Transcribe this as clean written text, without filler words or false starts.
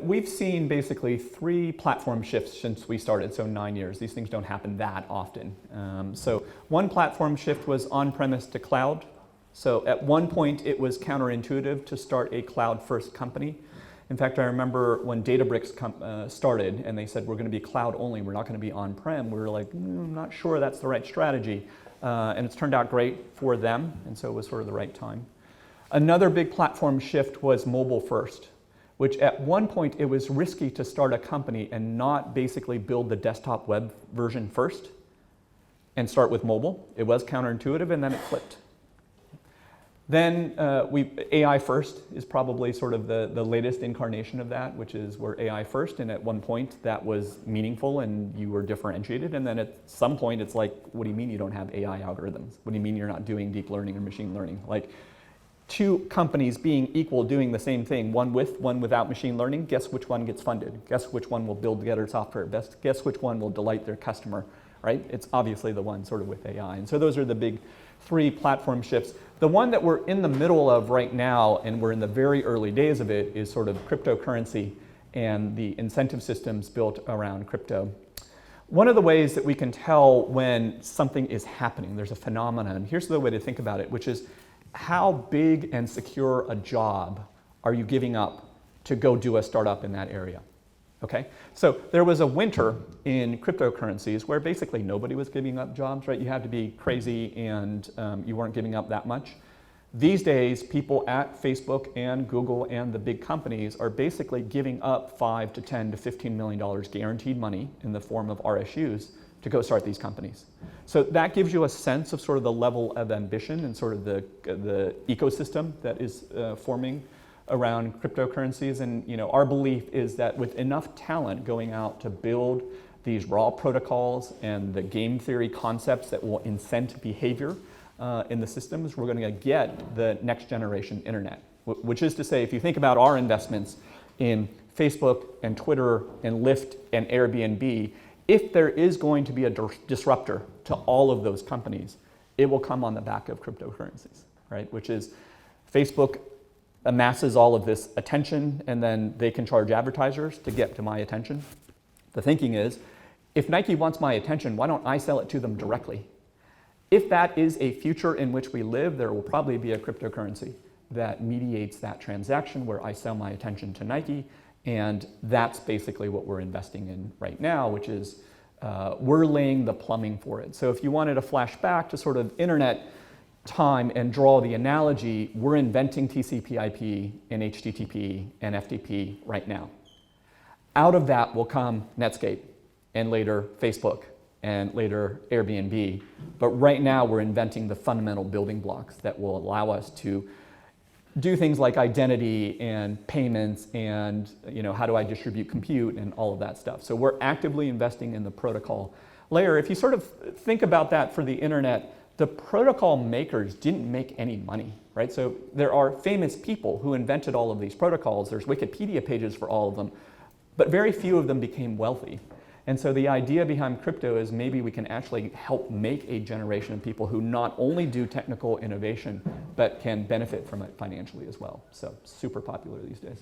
We've seen basically 3 platform shifts since we started, so 9 years. These things don't happen that often. So one platform shift was on-premise to cloud. So at one point it was counterintuitive to start a cloud-first company. In fact, I remember when Databricks started and they said, we're going to be cloud only, we're not going to be on-prem. We were like, I'm not sure that's the right strategy. And it's turned out great for them, and so it was sort of the right time. Another big platform shift was mobile first, which at one point it was risky to start a company and not basically build the desktop web version first and start with mobile. It was counterintuitive, and then it flipped. Then AI first is probably sort of the latest incarnation of that, which is we're AI first, and at one point that was meaningful and you were differentiated, and then at some point it's like, what do you mean you don't have AI algorithms? What do you mean you're not doing deep learning or machine learning? Like, 2 companies being equal doing the same thing, one with, one without machine learning, guess which one gets funded? Guess which one will build together software? Guess which one will delight their customer, right? It's obviously the one sort of with AI. And so those are the big 3 platform shifts. The one that we're in the middle of right now, and we're in the very early days of it, is sort of cryptocurrency and the incentive systems built around crypto. One of the ways that we can tell when something is happening, there's a phenomenon, here's the way to think about it, which is how big and secure a job are you giving up to go do a startup in that area? Okay, so there was a winter in cryptocurrencies where basically nobody was giving up jobs, right? You had to be crazy and you weren't giving up that much. These days, people at Facebook and Google and the big companies are basically giving up $5 to $10 to $15 million guaranteed money in the form of RSUs to go start these companies. So that gives you a sense of sort of the level of ambition and sort of the ecosystem that is forming around cryptocurrencies. And our belief is that with enough talent going out to build these raw protocols and the game theory concepts that will incent behavior in the systems, we're going to get the next generation internet. Which is to say, if you think about our investments in Facebook and Twitter and Lyft and Airbnb, if there is going to be a disruptor to all of those companies, it will come on the back of cryptocurrencies, right? Which is Facebook amasses all of this attention, and then they can charge advertisers to get to my attention. The thinking is, if Nike wants my attention, why don't I sell it to them directly? If that is a future in which we live, there will probably be a cryptocurrency that mediates that transaction where I sell my attention to Nike. And that's basically what we're investing in right now, which is we're laying the plumbing for it. So if you wanted to flash back to sort of internet time and draw the analogy, we're inventing TCP/IP and HTTP and FTP right now. Out of that will come Netscape and later Facebook and later Airbnb. But right now we're inventing the fundamental building blocks that will allow us to do things like identity and payments and how do I distribute compute and all of that stuff. So we're actively investing in the protocol layer. If you sort of think about that for the internet, the protocol makers didn't make any money, right? So there are famous people who invented all of these protocols. There's Wikipedia pages for all of them, but very few of them became wealthy. And so the idea behind crypto is maybe we can actually help make a generation of people who not only do technical innovation, but can benefit from it financially as well. So super popular these days.